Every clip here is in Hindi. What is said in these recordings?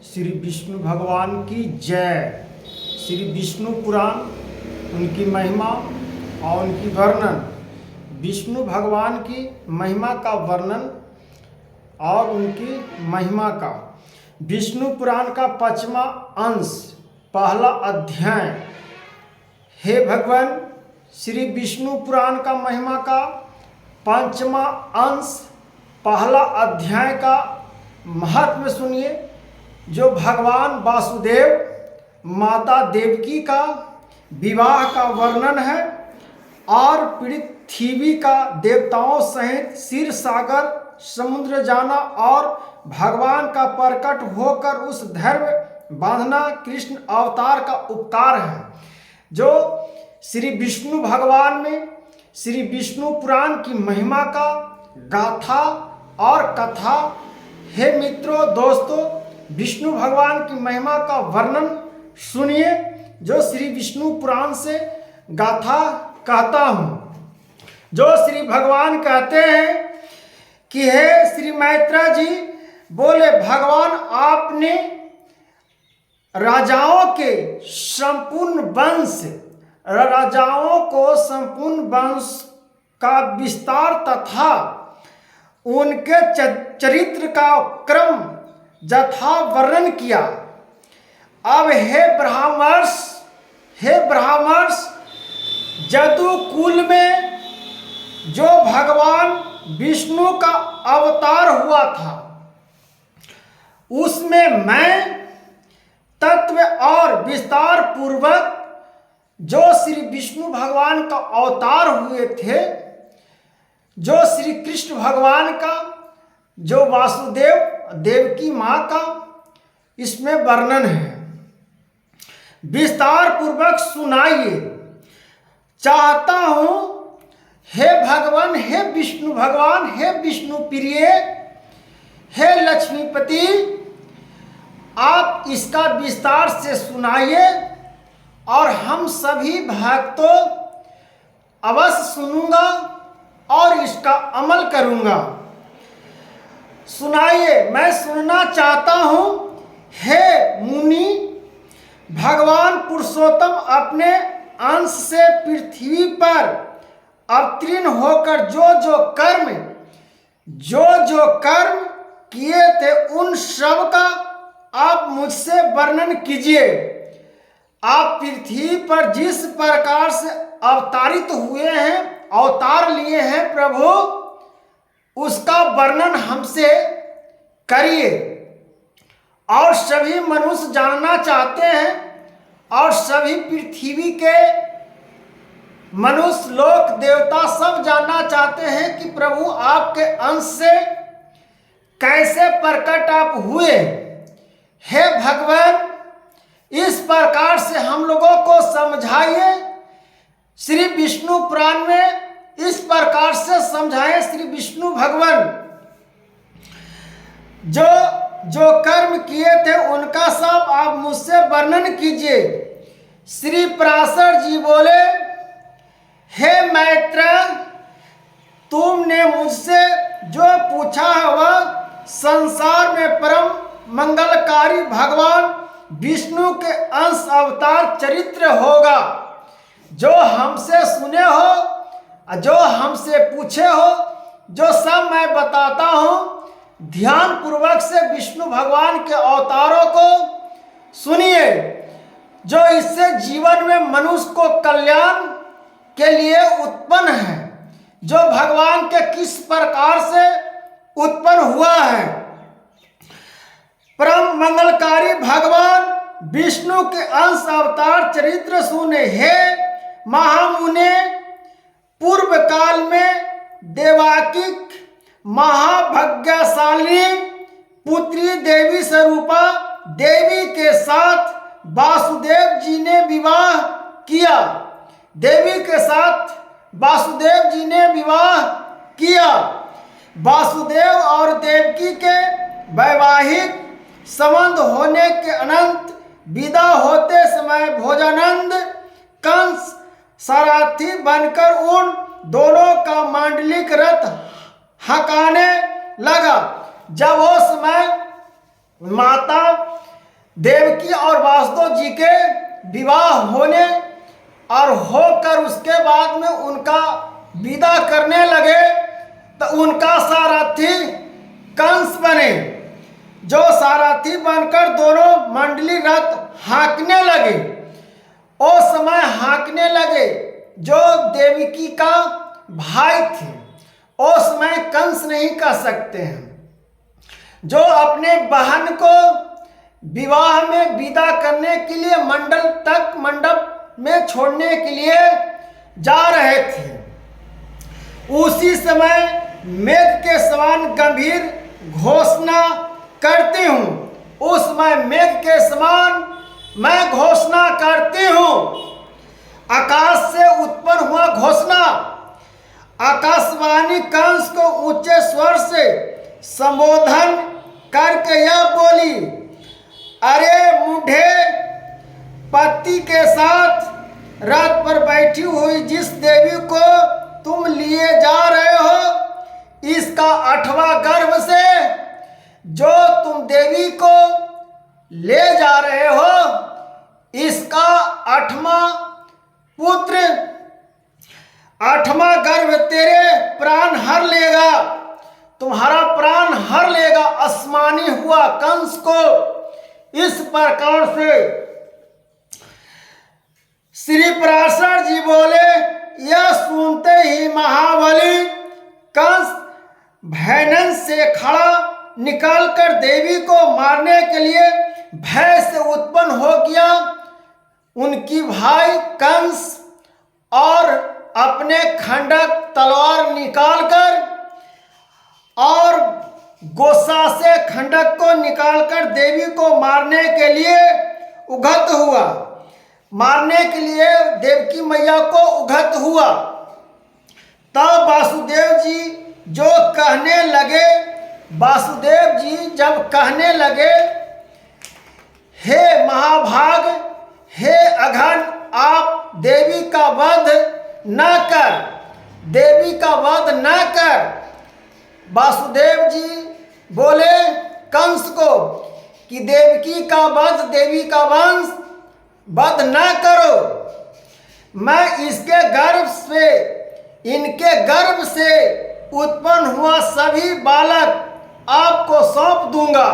श्री विष्णु भगवान की जय। श्री विष्णु पुराण, उनकी महिमा और उनकी वर्णन, विष्णु भगवान की महिमा का वर्णन और उनकी महिमा का विष्णु पुराण का 5वां अंश, पहला अध्याय। हे भगवान, श्री विष्णु पुराण का महिमा का 5वां अंश, पहला अध्याय का महत्व सुनिए। जो भगवान वासुदेव माता देवकी का विवाह का वर्णन है और पृथ्वी का देवताओं सहित क्षीर सागर समुद्र जाना और भगवान का प्रकट होकर उस धर्म बांधना कृष्ण अवतार का उपकार है। जो श्री विष्णु भगवान में श्री विष्णु पुराण की महिमा का गाथा और कथा। हे मित्रों, दोस्तों, विष्णु भगवान की महिमा का वर्णन सुनिए जो श्री विष्णु पुराण से गाथा कहता हूँ। जो श्री भगवान कहते हैं कि हे श्री मैत्रेय जी, बोले भगवान, आपने राजाओं को संपूर्ण वंश का विस्तार तथा उनके चरित्र का क्रम यथा वर्णन किया। अब हे ब्राह्मर्ष, जदु कुल में जो भगवान विष्णु का अवतार हुआ था, उसमें मैं तत्व और विस्तार पूर्वक जो श्री विष्णु भगवान का अवतार हुए थे, जो श्री कृष्ण भगवान का, जो वासुदेव देवकी माँ का, इसमें वर्णन है। विस्तार पूर्वक सुनाइए चाहता हूँ। हे भगवान, हे विष्णु भगवान, हे विष्णु प्रिय, हे लक्ष्मीपति, आप इसका विस्तार से सुनाइए और हम सभी भक्तों अवश्य सुनूंगा और इसका अमल करूंगा। सुनाइए, मैं सुनना चाहता हूँ। हे मुनि, भगवान पुरुषोत्तम अपने अंश से पृथ्वी पर अवतीर्ण होकर जो जो कर्म किए थे, उन सब का आप मुझसे वर्णन कीजिए। आप पृथ्वी पर जिस प्रकार से अवतारित हुए हैं, अवतार लिए हैं प्रभु, उसका वर्णन हमसे करिए। और सभी मनुष्य जानना चाहते हैं और सभी पृथ्वी के मनुष्य लोक देवता सब जानना चाहते हैं कि प्रभु आपके अंश से कैसे प्रकट आप हुए। हे भगवान, इस प्रकार से हम लोगों को समझाइए। श्री विष्णु पुराण में इस प्रकार से समझाएं। श्री विष्णु भगवान जो कर्म किए थे, उनका सब आप मुझसे वर्णन कीजिए। श्री पराशर जी बोले, हे मैत्रेय, तुमने मुझसे जो पूछा है वह संसार में परम मंगलकारी भगवान विष्णु के अंश अवतार चरित्र होगा। जो हमसे सुने हो, जो हमसे पूछे हो, जो सब मैं बताता हूँ। ध्यान पूर्वक से विष्णु भगवान के अवतारों को सुनिए, जो इससे जीवन में मनुष्य को कल्याण के लिए उत्पन्न है। जो भगवान के किस प्रकार से उत्पन्न हुआ है। परम मंगलकारी भगवान विष्णु के अंश अवतार चरित्र सुने। हे महामुने, पूर्व काल में देवाकी महाभाग्यशाली पुत्री देवी स्वरूपा देवी के साथ वासुदेव जी ने विवाह किया। देवी के साथ वासुदेव जी ने विवाह किया। वासुदेव और देवकी के वैवाहिक संबंध होने के अनंत विदा होते समय भोजानंद कंस सारथी बनकर उन दोनों का मांडलिक रथ हकाने लगा। जब वो समय माता देवकी और वासुदेव जी के विवाह होने और होकर उसके बाद में उनका विदा करने लगे तो उनका सारथी कंस बने, जो सारथी बनकर दोनों मंडली रथ हाँकने लगे। उस समय हाँकने लगे जो देवकी का भाई थे, उस समय कंस नहीं कह सकते हैं, जो अपने बहन को विवाह में विदा करने के लिए मंडप में छोड़ने के लिए जा रहे थे। उसी समय मेघ के समान गंभीर घोषणा करती हूँ। उस समय मेघ के समान मैं घोषणा करती हूँ। आकाश से उत्पन्न हुआ घोषणा। आकाशवाणी कंस को ऊंचे स्वर से संबोधन करके यह बोली, अरे मूढ़े, पति के साथ रथ पर बैठी हुई जिस देवी को तुम लिए जा रहे हो, इसका 8वां गर्भ से जो तुम देवी को ले जा रहे हो, इसका 8वां पुत्र 8वां गर्भ तेरे प्राण हर लेगा, तुम्हारा प्राण हर लेगा। आसमानी हुआ कंस को इस प्रकार से श्री पराशर जी बोले। यह सुनते ही महाबली कंस भयानक से खड़ा निकालकर देवी को मारने के लिए भय से उत्पन्न हो गया। उनकी भाई कंस और अपने खंडक तलवार निकालकर और गोसा से खंडक को निकालकर देवी को मारने के लिए उद्यत हुआ, मारने के लिए देवकी मैया को उद्यत हुआ। तब वासुदेव जी जो कहने लगे, वासुदेव जी जब कहने लगे, हे महाभाग, हे अघन, आप देवी का वध न कर, देवी का वध न कर। वासुदेव जी बोले कंस को कि देवकी का वध, देवी का वंश वध न करो। मैं इसके गर्भ से, इनके गर्भ से उत्पन्न हुआ सभी बालक आपको सौंप दूंगा।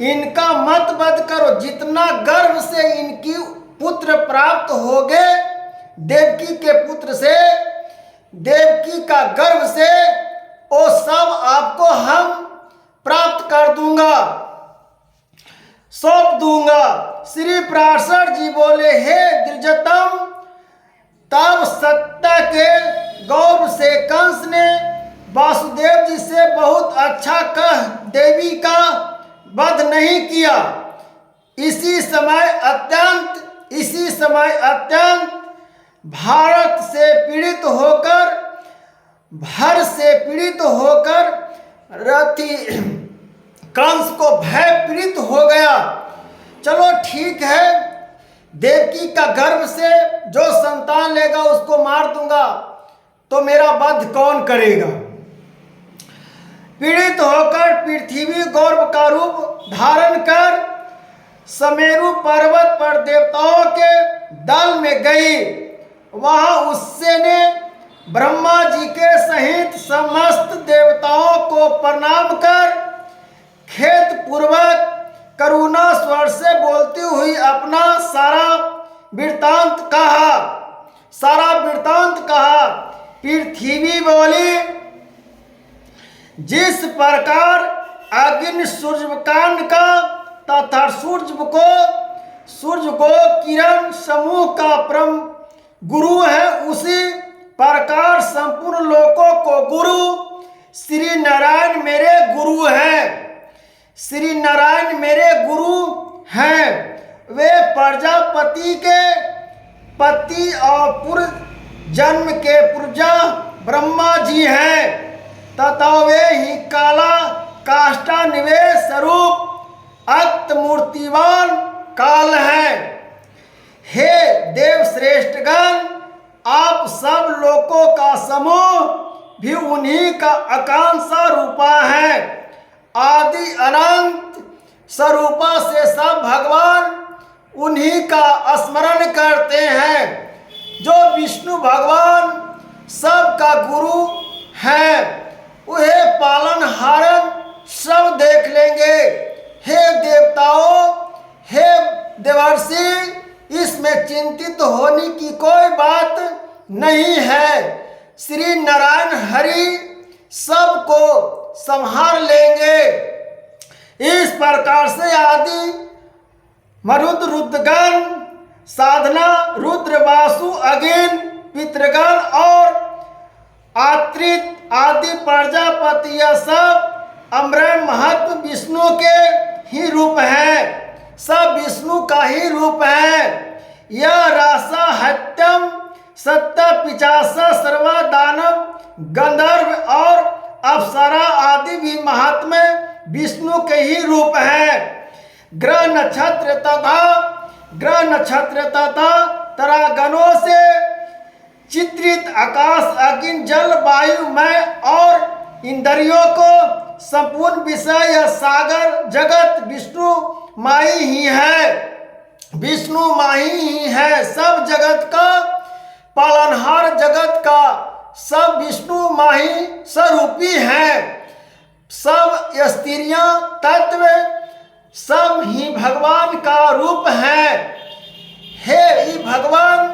इनका मत वध करो। जितना गर्भ से इनकी पुत्र प्राप्त हो गए, देवकी के पुत्र से, देवकी का गर्भ से, वो सब आपको हम प्राप्त कर दूंगा, सौंप दूंगा। श्री पराशर जी बोले, हे द्विजतम, तब सत्ता के गौरव से कंस ने वासुदेव जी से बहुत अच्छा कह देवी का वध नहीं किया। इसी समय अत्यंत भारत से पीड़ित होकर रथी कंस को भय पीड़ित हो गया। चलो ठीक है, देवकी का गर्भ से जो संतान लेगा उसको मार दूंगा, तो मेरा वध कौन करेगा। पीड़ित होकर पृथ्वी गौरव का रूप धारण कर समेरु पर्वत पर देवताओं के दल में गई। वहां उससे ने ब्रह्मा जी के सहित समस्त देवताओं को प्रणाम कर खेद पूर्वक करुणा स्वर से बोलती हुई अपना सारा वृत्तांत कहा। पृथ्वी बोली, जिस प्रकार अग्नि सूर्यकांड का तथा सूर्य को किरण समूह का परम गुरु है, उसी प्रकार संपूर्ण लोकों को गुरु श्री नारायण मेरे गुरु हैं। श्री नारायण मेरे गुरु हैं। वे प्रजापति के पति और पूर्व जन्म के पुरजा ब्रह्मा जी हैं तथा वे ही काला काष्ठा निवेश स्वरूप अक्त मूर्तिवान काल हैं। हे देव श्रेष्ठगण, आप सब लोकों का समूह भी उन्हीं का आकांक्षा रूपा है। आदि अनंत स्वरूपा से सब भगवान उन्हीं का स्मरण करते हैं। जो विष्णु भगवान सबका गुरु हैं, वह पालन हारन सब देख लेंगे। हे देवताओं, हे देवर्षि, इसमें चिंतित होने की कोई बात नहीं है। श्री नारायण हरि सबको संभाल लेंगे। इस प्रकार से आदि मरुद रुद्रगण, साधना रुद्र, वासु अगिन, पितृगण और आत्रित आदि प्रजापति, यह सब अमरण महत्व विष्णु के ही रूप हैं। सब विष्णु का ही रूप है। यह रासा हत्यम सत्य पिचासा सर्वा दानव गंधर्व और अप्सरा आदि भी महात्मा विष्णु के ही रूप हैं। ग्रह नक्षत्र तथा तरागणों से चित्रित आकाश अग्नि जल वायु में और इंद्रियों को संपूर्ण विषय या सागर जगत विष्णु माई ही है। विष्णु माई ही है। सब जगत का पालनहार, जगत का सब विष्णु माही स्वरूपी है। सब स्त्रियां तत्व सब ही भगवान का रूप है। हे भगवान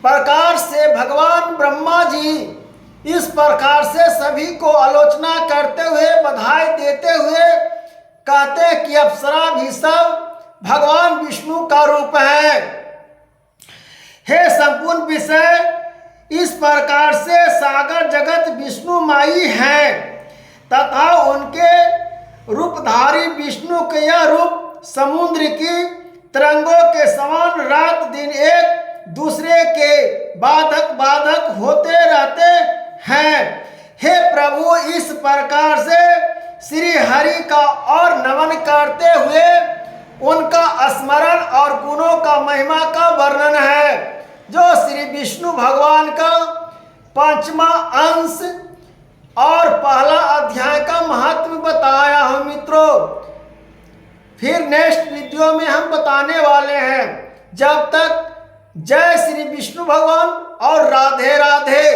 प्रकार से भगवान ब्रह्मा जी इस प्रकार से सभी को आलोचना करते हुए, बधाई देते हुए कहते हैं कि अप्सरा भी सब भगवान विष्णु का रूप है। हे संपूर्ण विषय, इस प्रकार से सागर जगत विष्णु माई हैं तथा उनके रूपधारी विष्णु के यह रूप समुद्र की तरंगों के समान रात दिन एक दूसरे के बाधक होते रहते हैं। हे प्रभु, इस प्रकार से श्री हरि का और नमन करते हुए उनका स्मरण और गुणों का महिमा का वर्णन है, जो श्री विष्णु भगवान का 5वां अंश और पहला अध्याय का महत्व बताया हूँ मित्रों। फिर नेक्स्ट वीडियो में हम बताने वाले हैं। जब तक जय श्री विष्णु भगवान और राधे राधे।